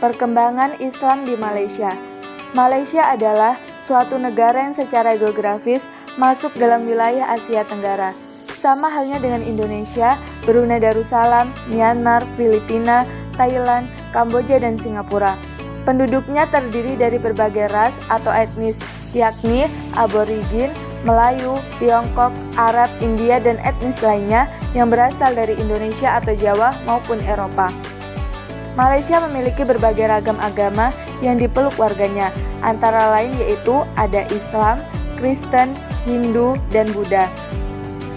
Perkembangan Islam di Malaysia. Malaysia adalah suatu negara yang secara geografis masuk dalam wilayah Asia Tenggara. Sama halnya dengan Indonesia, Brunei Darussalam, Myanmar, Filipina, Thailand, Kamboja, dan Singapura. Penduduknya terdiri dari berbagai ras atau etnis, yakni Aborigin, Melayu, Tiongkok, Arab, India, dan etnis lainnya yang berasal dari Indonesia atau Jawa maupun Eropa. Malaysia memiliki berbagai ragam agama yang dipeluk warganya, antara lain yaitu ada Islam, Kristen, Hindu, dan Buddha.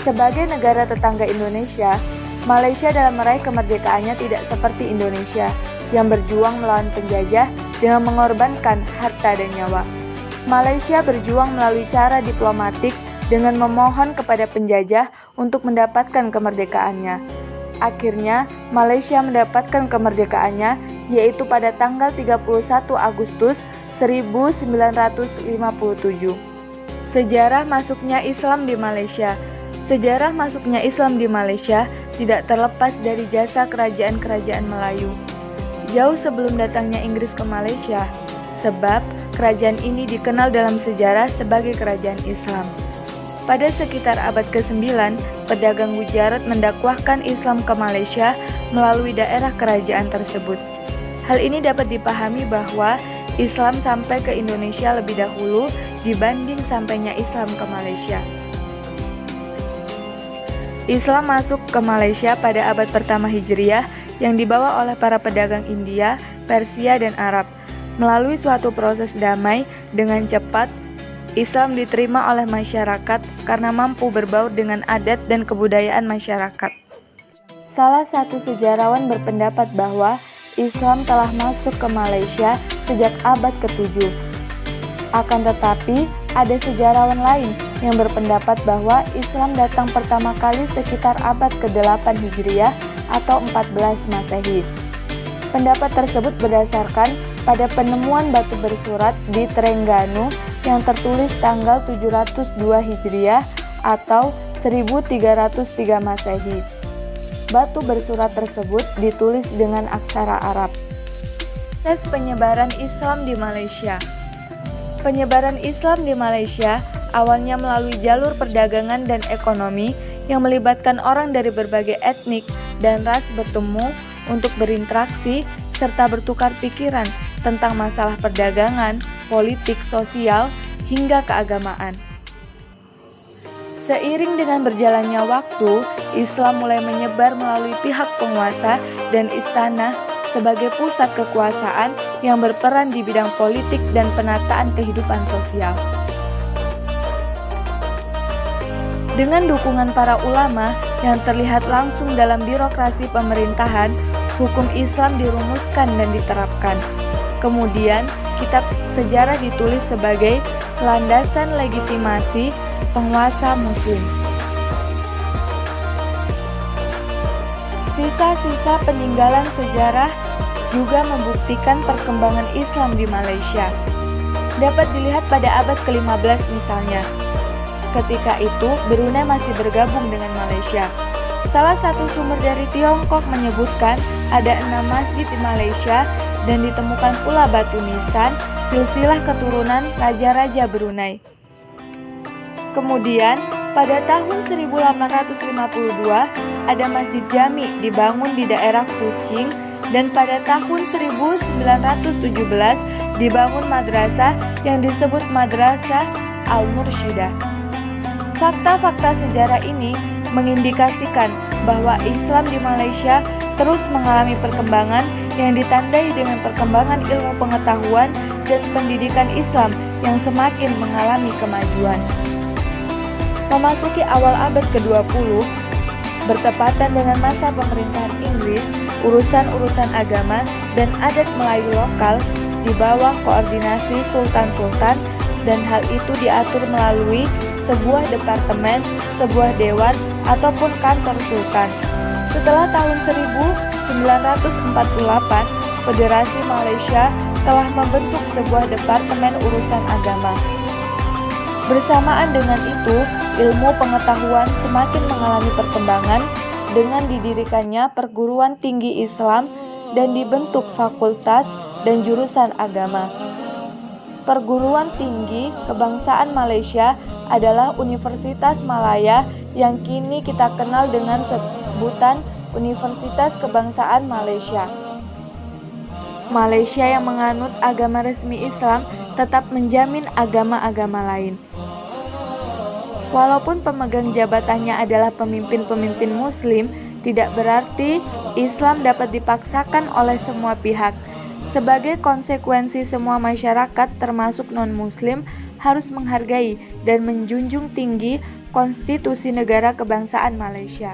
Sebagai negara tetangga Indonesia, Malaysia dalam meraih kemerdekaannya tidak seperti Indonesia yang berjuang melawan penjajah dengan mengorbankan harta dan nyawa. Malaysia berjuang melalui cara diplomatik dengan memohon kepada penjajah untuk mendapatkan kemerdekaannya. Akhirnya, Malaysia mendapatkan kemerdekaannya yaitu pada tanggal 31 Agustus 1957. Sejarah masuknya Islam di Malaysia. Sejarah masuknya Islam di Malaysia tidak terlepas dari jasa kerajaan-kerajaan Melayu. Jauh sebelum datangnya Inggris ke Malaysia, sebab kerajaan ini dikenal dalam sejarah sebagai kerajaan Islam. Pada sekitar abad ke-9, pedagang Gujarat mendakwahkan Islam ke Malaysia melalui daerah kerajaan tersebut. Hal ini dapat dipahami bahwa Islam sampai ke Indonesia lebih dahulu dibanding sampainya Islam ke Malaysia. Islam masuk ke Malaysia pada abad pertama Hijriah yang dibawa oleh para pedagang India, Persia, dan Arab. Melalui suatu proses damai dengan cepat, Islam diterima oleh masyarakat karena mampu berbaur dengan adat dan kebudayaan masyarakat. Salah satu sejarawan berpendapat bahwa Islam telah masuk ke Malaysia sejak abad ke-7. Akan tetapi, ada sejarawan lain yang berpendapat bahwa Islam datang pertama kali sekitar abad ke-8 Hijriah atau 14 Masehi. Pendapat tersebut berdasarkan pada penemuan batu bersurat di Terengganu yang tertulis tanggal 702 Hijriah atau 1303 Masehi. Batu bersurat tersebut ditulis dengan aksara Arab. Proses penyebaran Islam di Malaysia. Penyebaran Islam di Malaysia awalnya melalui jalur perdagangan dan ekonomi yang melibatkan orang dari berbagai etnik dan ras bertemu untuk berinteraksi serta bertukar pikiran tentang masalah perdagangan, politik, sosial, hingga keagamaan. Seiring dengan berjalannya waktu, Islam mulai menyebar melalui pihak penguasa dan istana sebagai pusat kekuasaan yang berperan di bidang politik dan penataan kehidupan sosial. Dengan dukungan para ulama yang terlihat langsung dalam birokrasi pemerintahan, hukum Islam dirumuskan dan diterapkan. Kemudian, kitab sejarah ditulis sebagai landasan legitimasi penguasa Muslim. Sisa-sisa peninggalan sejarah juga membuktikan perkembangan Islam di Malaysia. Dapat dilihat pada abad ke-15 misalnya. Ketika itu, Brunei masih bergabung dengan Malaysia. Salah satu sumber dari Tiongkok menyebutkan ada 6 masjid di Malaysia dan ditemukan pula batu nisan silsilah keturunan Raja-Raja Brunei. Kemudian, pada tahun 1852, ada Masjid Jami dibangun di daerah Kuching dan pada tahun 1917 dibangun madrasah yang disebut Madrasah Al-Mursyidah. Fakta-fakta sejarah ini mengindikasikan bahwa Islam di Malaysia terus mengalami perkembangan yang ditandai dengan perkembangan ilmu pengetahuan dan pendidikan Islam yang semakin mengalami kemajuan. Memasuki awal abad ke-20, bertepatan dengan masa pemerintahan Inggris, urusan-urusan agama dan adat Melayu lokal di bawah koordinasi Sultan-Sultan dan hal itu diatur melalui sebuah departemen, sebuah dewan, ataupun kantor sultan. Setelah tahun 1948, Federasi Malaysia telah membentuk sebuah departemen urusan agama. Bersamaan dengan itu, ilmu pengetahuan semakin mengalami perkembangan dengan didirikannya perguruan tinggi Islam dan dibentuk fakultas dan jurusan agama. Perguruan tinggi kebangsaan Malaysia adalah Universitas Malaya yang kini kita kenal dengan sebutan Universitas Kebangsaan Malaysia. Malaysia yang menganut agama resmi Islam tetap menjamin agama-agama lain. Walaupun pemegang jabatannya adalah pemimpin-pemimpin Muslim, tidak berarti Islam dapat dipaksakan oleh semua pihak. Sebagai konsekuensi, semua masyarakat termasuk non-Muslim harus menghargai dan menjunjung tinggi konstitusi negara kebangsaan Malaysia.